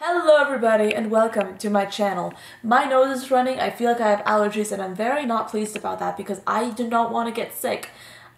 Hello everybody and welcome to my channel. My nose is running, I feel like I have allergies and I'm very not pleased about that because I do not want to get sick.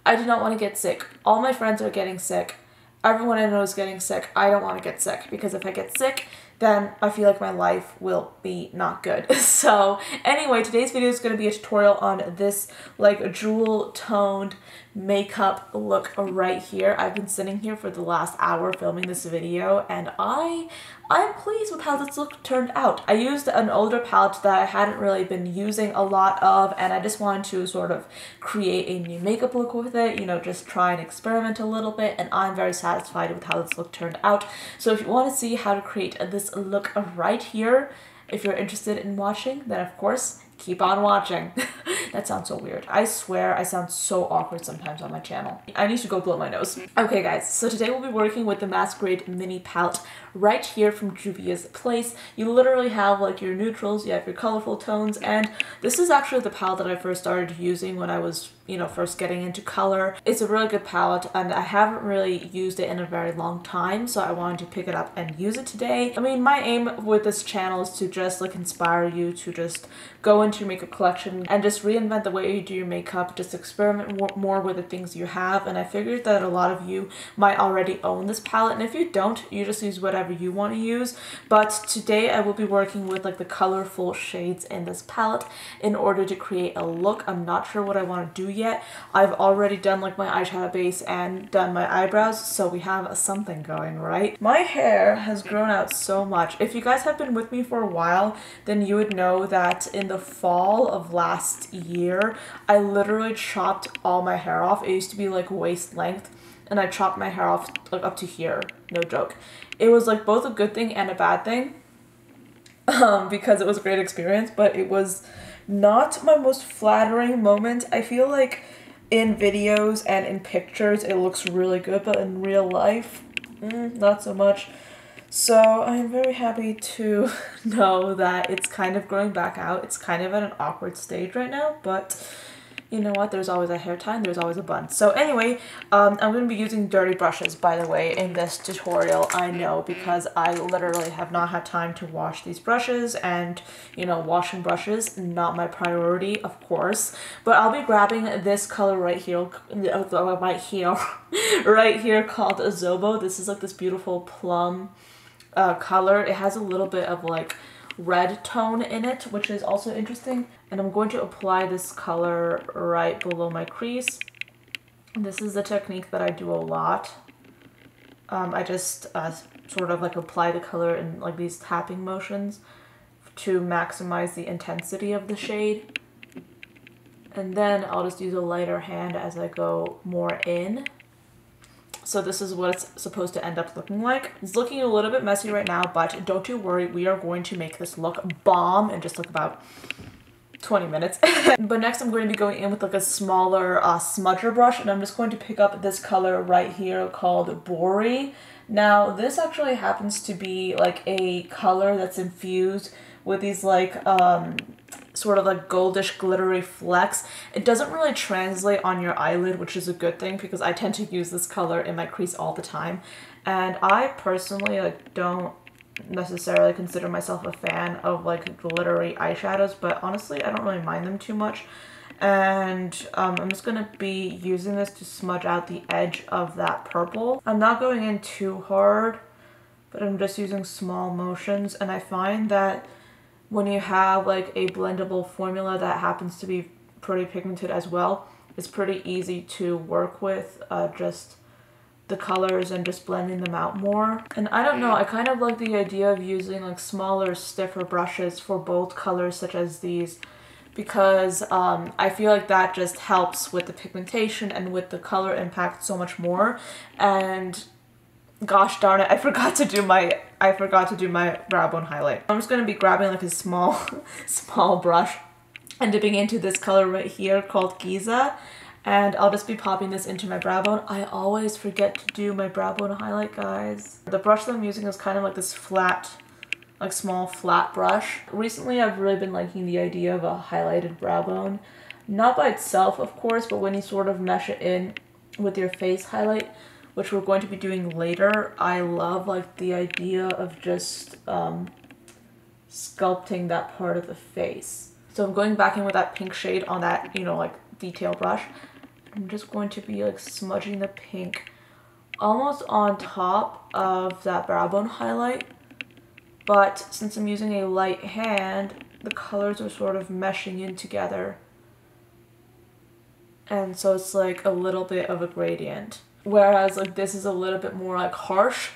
I do not want to get sick. All my friends are getting sick. Everyone I know is getting sick. I don't want to get sick because if I get sick, then I feel like my life will be not good. So anyway, today's video is going to be a tutorial on this like jewel toned makeup look right here. I've been sitting here for the last hour filming this video and I'm pleased with how this look turned out. I used an older palette that I hadn't really been using a lot of and I just wanted to sort of create a new makeup look with it, you know, just try and experiment a little bit, and I'm very satisfied with how this look turned out. So if you want to see how to create this look right here, if you're interested in watching, then of course keep on watching. That sounds so weird. I swear I sound so awkward sometimes on my channel. I need to go blow my nose. Okay guys, so today we'll be working with the Masquerade mini palette right here from Juvia's place. You literally have like your neutrals, you have your colorful tones, and this is actually the palette that I first started using when I was, you know, first getting into color. It's a really good palette and I haven't really used it in a very long time, so I wanted to pick it up and use it today. I mean, my aim with this channel is to just like inspire you to just go into your makeup collection and just reinvent the way you do your makeup, just experiment more with the things you have, and I figured that a lot of you might already own this palette, and if you don't, you just use whatever you want to use. But today I will be working with like the colorful shades in this palette in order to create a look. I'm not sure what I want to do yet. I've already done like my eyeshadow base and done my eyebrows, so we have something going, right? My hair has grown out so much. If you guys have been with me for a while, then you would know that in the fall of last year, I literally chopped all my hair off. It used to be like waist length and I chopped my hair off like up to here, no joke. It was like both a good thing and a bad thing because it was a great experience, but it was not my most flattering moment. I feel like in videos and in pictures it looks really good, but in real life, not so much. So I am very happy to know that it's kind of growing back out. It's kind of at an awkward stage right now, but you know what? There's always a hair tie, there's always a bun. So anyway, I'm going to be using dirty brushes, by the way, in this tutorial. I know, because I literally have not had time to wash these brushes, and you know, washing brushes, not my priority, of course. But I'll be grabbing this color right here, right here called Zobo. This is like this beautiful plum color. It has a little bit of like red tone in it, which is also interesting, and I'm going to apply this color right below my crease. This is the technique that I do a lot. I just sort of like apply the color in like these tapping motions to maximize the intensity of the shade, and then I'll just use a lighter hand as I go more in. So this is what it's supposed to end up looking like. It's looking a little bit messy right now, but don't you worry, we are going to make this look bomb in just like about 20 minutes. But next I'm going to be going in with like a smaller smudger brush, and I'm just going to pick up this color right here called Bori. Now this actually happens to be like a color that's infused with these like sort of like goldish glittery flecks. It doesn't really translate on your eyelid, which is a good thing because I tend to use this color in my crease all the time, and I personally like don't necessarily consider myself a fan of like glittery eyeshadows, but honestly I don't really mind them too much. And I'm just gonna be using this to smudge out the edge of that purple. I'm not going in too hard, but I'm just using small motions, and I find that when you have like a blendable formula that happens to be pretty pigmented as well, it's pretty easy to work with just the colors and just blending them out more. And I don't know, I kind of like the idea of using like smaller, stiffer brushes for bold colors such as these, because I feel like that just helps with the pigmentation and with the color impact so much more. And gosh darn it, I forgot to do my brow bone highlight. I'm just going to be grabbing like a small brush and dipping into this color right here called Giza, and I'll just be popping this into my brow bone. I always forget to do my brow bone highlight, guys. The brush that I'm using is kind of like this flat, like small flat brush. Recently I've really been liking the idea of a highlighted brow bone. Not by itself, of course, but when you sort of mesh it in with your face highlight, which we're going to be doing later. I love like the idea of just sculpting that part of the face. So I'm going back in with that pink shade on that, you know, like detail brush. I'm just going to be like smudging the pink almost on top of that brow bone highlight. But since I'm using a light hand, the colors are sort of meshing in together. And so it's like a little bit of a gradient. Whereas like this is a little bit more like harsh.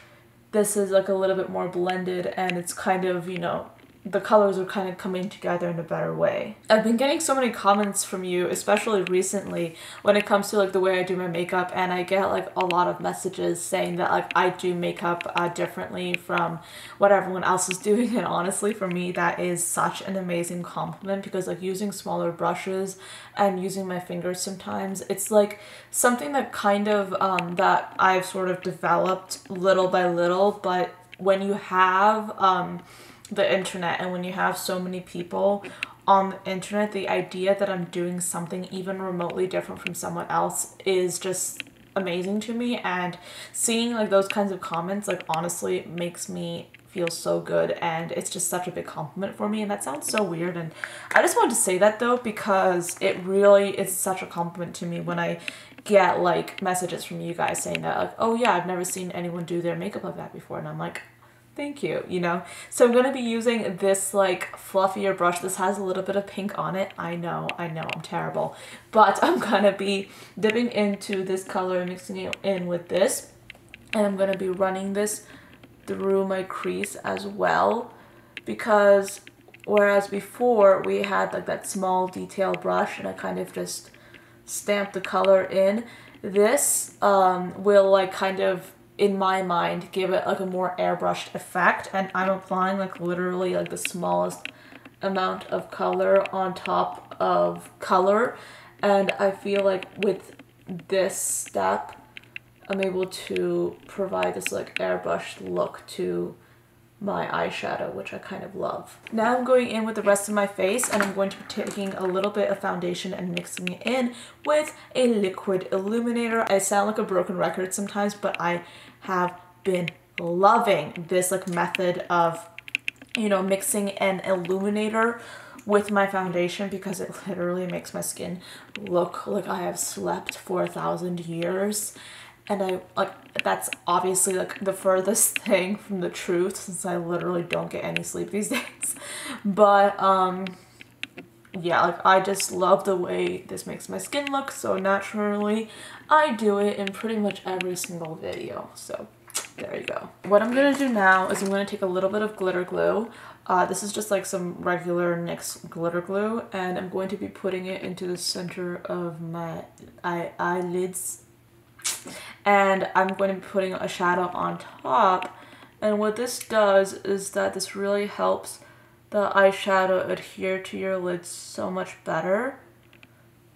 This is like a little bit more blended, and it's kind of, you know, the colors are kind of coming together in a better way. I've been getting so many comments from you, especially recently, when it comes to like the way I do my makeup, and I get like a lot of messages saying that like I do makeup differently from what everyone else is doing, and honestly for me that is such an amazing compliment, because like using smaller brushes and using my fingers sometimes, it's like something that kind of that I've sort of developed little by little. But when you have the internet, and when you have so many people on the internet, the idea that I'm doing something even remotely different from someone else is just amazing to me. And seeing like those kinds of comments, like honestly makes me feel so good, and it's just such a big compliment for me. And that sounds so weird, and I just wanted to say that though, because it really is such a compliment to me when I get like messages from you guys saying that like, oh yeah, I've never seen anyone do their makeup like that before, and I'm like, thank you, you know? So I'm going to be using this like fluffier brush. This has a little bit of pink on it. I know, I'm terrible. But I'm going to be dipping into this color and mixing it in with this. And I'm going to be running this through my crease as well. Because whereas before we had like that small detail brush and I kind of just stamped the color in, this will like kind of, in my mind, give it like a more airbrushed effect, and I'm applying like literally like the smallest amount of color on top of color, and I feel like with this step I'm able to provide this like airbrushed look to my eyeshadow, which I kind of love. Now I'm going in with the rest of my face, and I'm going to be taking a little bit of foundation and mixing it in with a liquid illuminator. I sound like a broken record sometimes, but I have been loving this like method of, you know, mixing an illuminator with my foundation, because it literally makes my skin look like I have slept for 1,000 years. And I like, that's obviously like the furthest thing from the truth, since I literally don't get any sleep these days. But yeah, like I just love the way this makes my skin look, so naturally I do it in pretty much every single video. So there you go. What I'm gonna do now is I'm gonna take a little bit of glitter glue. This is just like some regular NYX glitter glue, and I'm going to be putting it into the center of my eyelids. And I'm going to be putting a shadow on top, and what this does is that this really helps the eyeshadow adhere to your lids so much better,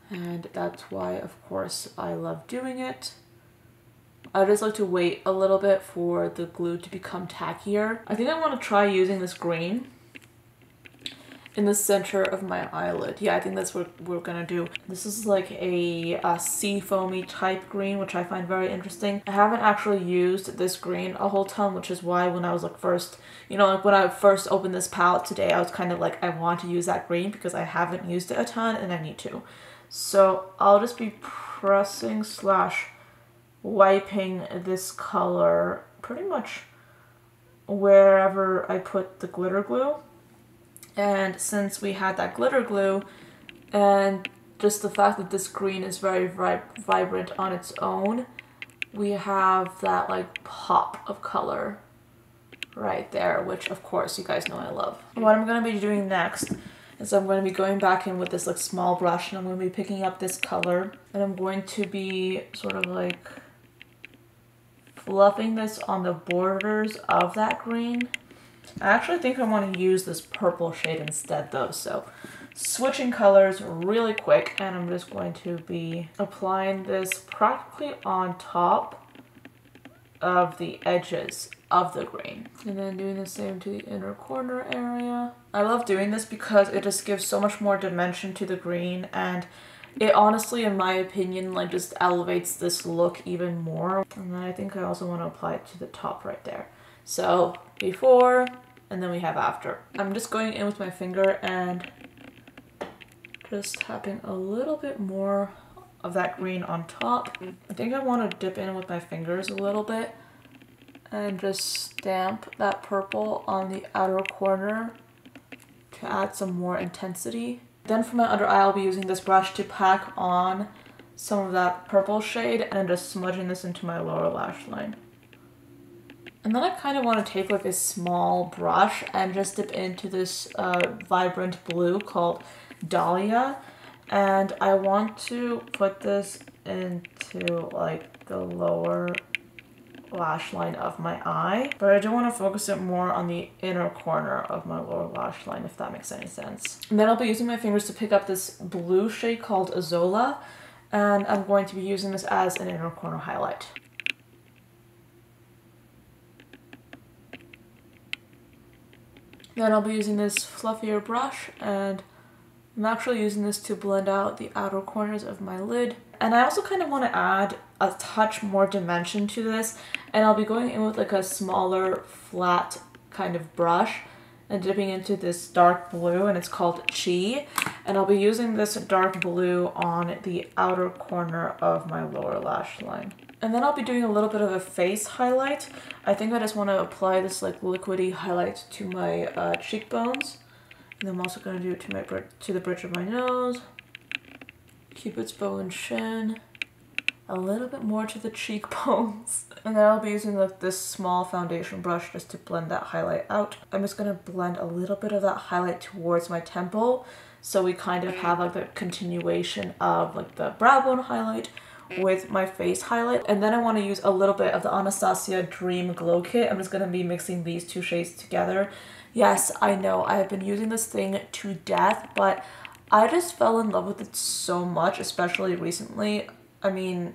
and that's why of course I love doing it. I just like to wait a little bit for the glue to become tackier. I think I want to try using this green in the center of my eyelid. Yeah, I think that's what we're gonna do. This is like a sea foamy type green, which I find very interesting. I haven't actually used this green a whole ton, which is why when I was like first, you know, like when I first opened this palette today, I was kind of like, I want to use that green because I haven't used it a ton and I need to. So I'll just be pressing slash wiping this color pretty much wherever I put the glitter glue. And since we had that glitter glue, and just the fact that this green is very vibrant on its own, we have that like pop of color right there, which of course you guys know I love. What I'm going to be doing next is I'm going to be going back in with this like small brush, and I'm going to be picking up this color, and I'm going to be sort of like fluffing this on the borders of that green. I actually think I want to use this purple shade instead though, so switching colors really quick, and I'm just going to be applying this practically on top of the edges of the green, and then doing the same to the inner corner area. I love doing this because it just gives so much more dimension to the green, and It honestly, in my opinion, like just elevates this look even more. And then I think I also want to apply it to the top right there. So before, and then we have after. I'm just going in with my finger and just tapping a little bit more of that green on top. I think I want to dip in with my fingers a little bit and just stamp that purple on the outer corner to add some more intensity. Then for my under eye, I'll be using this brush to pack on some of that purple shade and just smudging this into my lower lash line. And then I kind of want to take like a small brush and just dip into this vibrant blue called Dahlia. And I want to put this into like the lower lash line of my eye, but I do want to focus it more on the inner corner of my lower lash line, if that makes any sense. And then I'll be using my fingers to pick up this blue shade called Azola, and I'm going to be using this as an inner corner highlight. Then I'll be using this fluffier brush, and I'm actually using this to blend out the outer corners of my lid. And I also kind of want to add a touch more dimension to this, and I'll be going in with like a smaller flat kind of brush and dipping into this dark blue, and it's called Chi. And I'll be using this dark blue on the outer corner of my lower lash line. And then I'll be doing a little bit of a face highlight. I think I just want to apply this like liquidy highlight to my cheekbones. And I'm also going to do it to the bridge of my nose, Cupid's bow and chin, a little bit more to the cheekbones. And then I'll be using like this small foundation brush just to blend that highlight out. I'm just going to blend a little bit of that highlight towards my temple, so we kind of have like the continuation of like the brow bone highlight with my face highlight. And then I want to use a little bit of the Anastasia Dream Glow Kit. I'm just going to be mixing these two shades together. Yes, I know I have been using this thing to death, but I just fell in love with it so much, especially recently. I mean,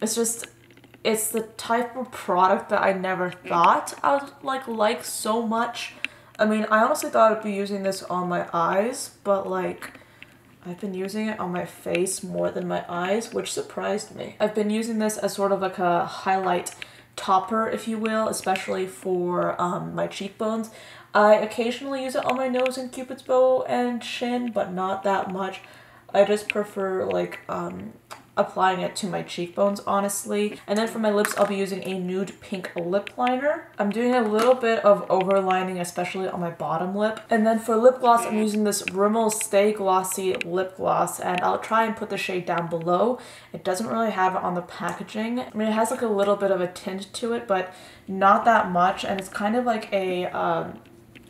it's the type of product that I never thought I would like so much. I mean, I honestly thought I'd be using this on my eyes, but like, I've been using it on my face more than my eyes, which surprised me. I've been using this as sort of like a highlight topper, if you will, especially for my cheekbones. I occasionally use it on my nose and Cupid's bow and chin, but not that much. I just prefer like applying it to my cheekbones, honestly. And then for my lips, I'll be using a nude pink lip liner. I'm doing a little bit of overlining, especially on my bottom lip. And then for lip gloss, I'm using this Rimmel Stay Glossy lip gloss, and I'll try and put the shade down below. It doesn't really have it on the packaging. I mean, it has like a little bit of a tint to it, but not that much, and it's kind of like a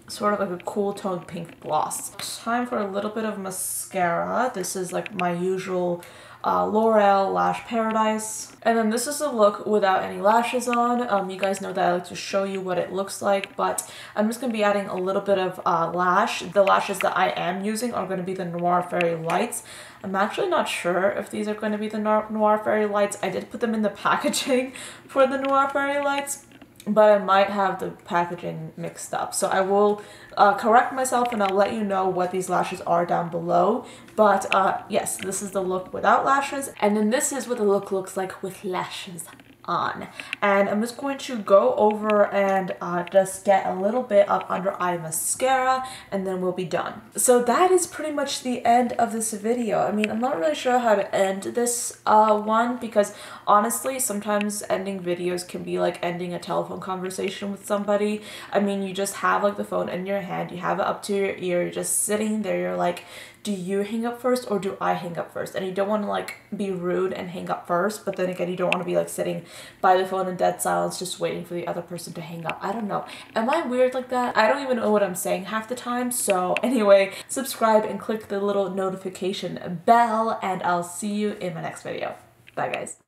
sort of like a cool toned pink gloss. Time for a little bit of mascara. This is like my usual L'Oreal Lash Paradise. And then this is a look without any lashes on. You guys know that I like to show you what it looks like, but I'm just going to be adding a little bit of lash. The lashes that I am using are going to be the Noir Fairy Lights. I'm actually not sure if these are going to be the Noir Fairy Lights. I did put them in the packaging for the Noir Fairy Lights, but I might have the packaging mixed up. So I will correct myself and I'll let you know what these lashes are down below. But yes, this is the look without lashes. And then this is what the look looks like with lashes on. And I'm just going to go over and just get a little bit of under eye mascara, and then we'll be done. So that is pretty much the end of this video. I mean, I'm not really sure how to end this one, because honestly, sometimes ending videos can be like ending a telephone conversation with somebody. I mean, you just have like the phone in your hand, you have it up to your ear, you're just sitting there, you're like, do you hang up first or do I hang up first? And you don't want to like be rude and hang up first, but then again, you don't want to be like sitting by the phone in dead silence just waiting for the other person to hang up. I don't know. Am I weird like that? I don't even know what I'm saying half the time. So anyway, subscribe and click the little notification bell, and I'll see you in my next video. Bye guys.